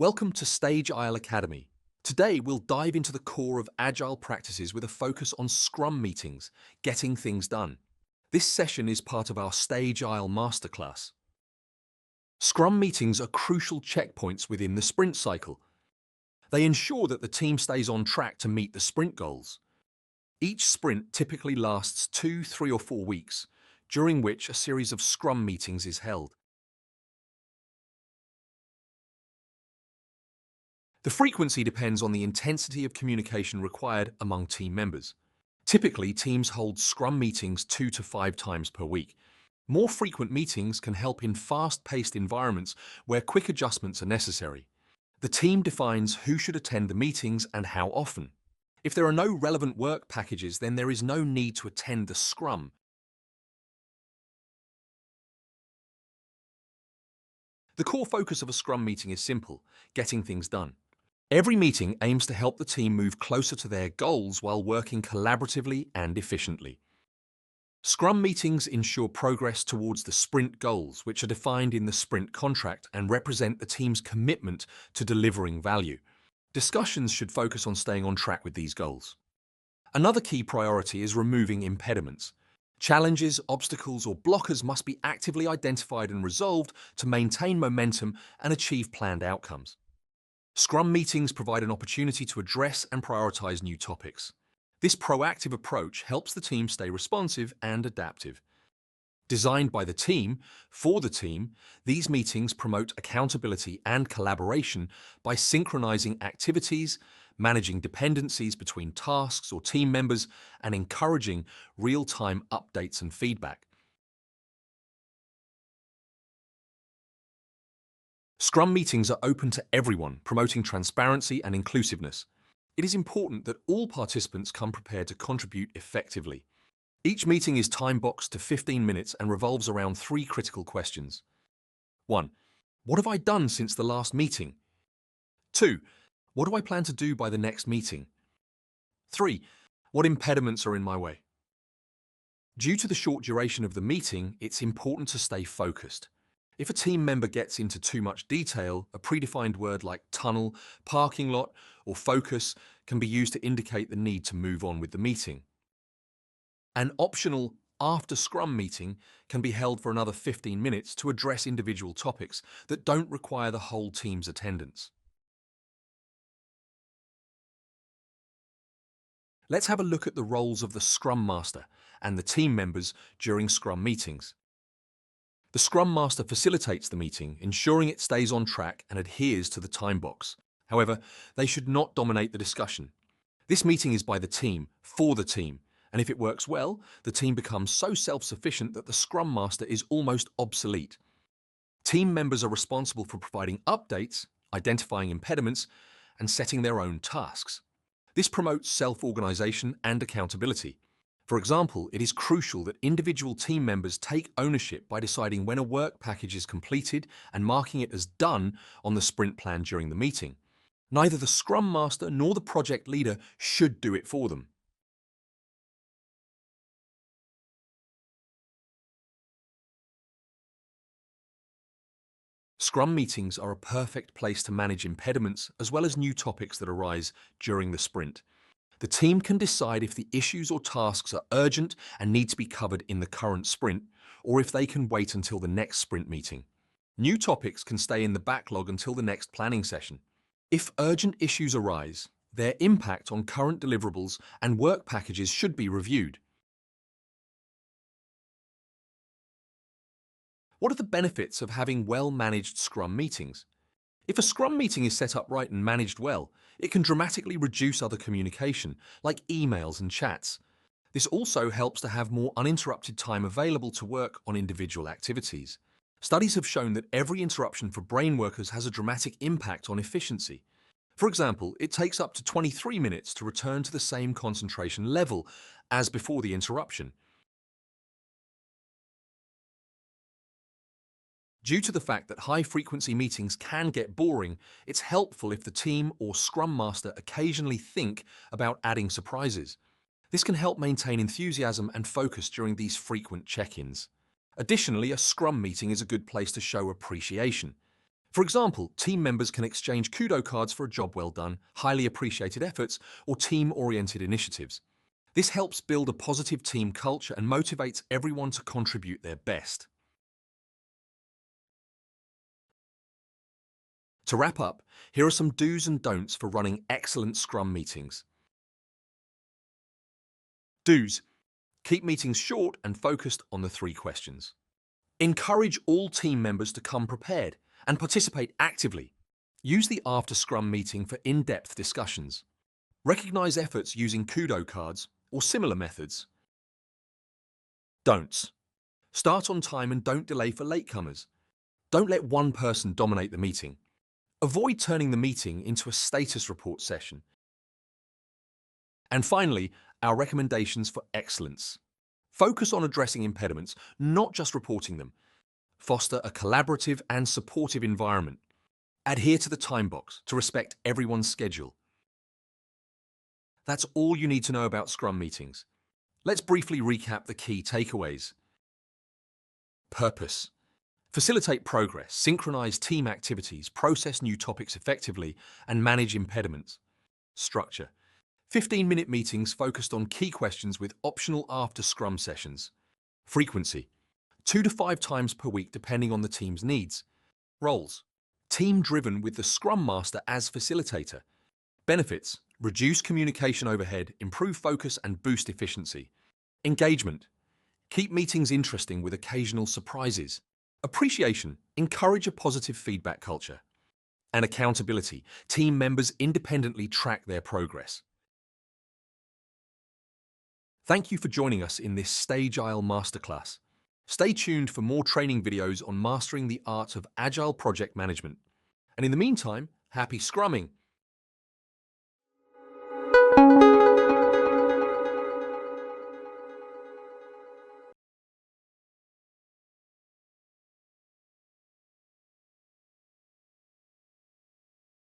Welcome to STAGILE Academy. Today we'll dive into the core of agile practices with a focus on Scrum Meetings, getting things done. This session is part of our STAGILE Masterclass. Scrum Meetings are crucial checkpoints within the sprint cycle. They ensure that the team stays on track to meet the sprint goals. Each sprint typically lasts 2, 3 or 4 weeks, during which a series of Scrum Meetings is held. The frequency depends on the intensity of communication required among team members. Typically, teams hold Scrum meetings 2 to 5 times per week. More frequent meetings can help in fast-paced environments where quick adjustments are necessary. The team defines who should attend the meetings and how often. If there are no relevant work packages, then there is no need to attend the Scrum. The core focus of a Scrum meeting is simple: getting things done. Every meeting aims to help the team move closer to their goals while working collaboratively and efficiently. Scrum meetings ensure progress towards the sprint goals, which are defined in the sprint contract and represent the team's commitment to delivering value. Discussions should focus on staying on track with these goals. Another key priority is removing impediments. Challenges, obstacles, or blockers must be actively identified and resolved to maintain momentum and achieve planned outcomes. Scrum meetings provide an opportunity to address and prioritize new topics. This proactive approach helps the team stay responsive and adaptive. Designed by the team, for the team, these meetings promote accountability and collaboration by synchronizing activities, managing dependencies between tasks or team members, and encouraging real-time updates and feedback. Scrum meetings are open to everyone, promoting transparency and inclusiveness. It is important that all participants come prepared to contribute effectively. Each meeting is time-boxed to 15 minutes and revolves around 3 critical questions. 1. What have I done since the last meeting? 2. What do I plan to do by the next meeting? 3. What impediments are in my way? Due to the short duration of the meeting, it's important to stay focused. If a team member gets into too much detail, a predefined word like tunnel, parking lot, or focus can be used to indicate the need to move on with the meeting. An optional after Scrum meeting can be held for another 15 minutes to address individual topics that don't require the whole team's attendance. Let's have a look at the roles of the Scrum Master and the team members during Scrum meetings. The Scrum Master facilitates the meeting, ensuring it stays on track and adheres to the time box. However, they should not dominate the discussion. This meeting is by the team, for the team, and if it works well, the team becomes so self-sufficient that the Scrum Master is almost obsolete. Team members are responsible for providing updates, identifying impediments, and setting their own tasks. This promotes self-organization and accountability. For example, it is crucial that individual team members take ownership by deciding when a work package is completed and marking it as done on the sprint plan during the meeting. Neither the Scrum Master nor the project leader should do it for them. Scrum meetings are a perfect place to manage impediments as well as new topics that arise during the sprint. The team can decide if the issues or tasks are urgent and need to be covered in the current sprint, or if they can wait until the next sprint meeting. New topics can stay in the backlog until the next planning session. If urgent issues arise, their impact on current deliverables and work packages should be reviewed. What are the benefits of having well-managed Scrum meetings? If a Scrum meeting is set up right and managed well, it can dramatically reduce other communication, like emails and chats. This also helps to have more uninterrupted time available to work on individual activities. Studies have shown that every interruption for brain workers has a dramatic impact on efficiency. For example, it takes up to 23 minutes to return to the same concentration level as before the interruption. Due to the fact that high-frequency meetings can get boring, it's helpful if the team or Scrum Master occasionally think about adding surprises. This can help maintain enthusiasm and focus during these frequent check-ins. Additionally, a Scrum meeting is a good place to show appreciation. For example, team members can exchange kudo cards for a job well done, highly appreciated efforts, or team-oriented initiatives. This helps build a positive team culture and motivates everyone to contribute their best. To wrap up, here are some do's and don'ts for running excellent Scrum meetings. Do's: keep meetings short and focused on the 3 questions. Encourage all team members to come prepared and participate actively. Use the after Scrum meeting for in-depth discussions. Recognize efforts using kudo cards or similar methods. Don'ts: start on time and don't delay for latecomers. Don't let one person dominate the meeting. Avoid turning the meeting into a status report session. And finally, our recommendations for excellence. Focus on addressing impediments, not just reporting them. Foster a collaborative and supportive environment. Adhere to the time box to respect everyone's schedule. That's all you need to know about Scrum meetings. Let's briefly recap the key takeaways. Purpose: facilitate progress, synchronize team activities, process new topics effectively, and manage impediments. Structure: 15-minute meetings focused on key questions with optional after Scrum sessions. Frequency: 2 to 5 times per week depending on the team's needs. Roles: team-driven with the Scrum Master as facilitator. Benefits: reduce communication overhead, improve focus, and boost efficiency. Engagement: keep meetings interesting with occasional surprises. Appreciation: encourage a positive feedback culture. And accountability: team members independently track their progress. Thank you for joining us in this STAGILE masterclass. Stay tuned for more training videos on mastering the art of agile project management. And in the meantime, happy scrumming!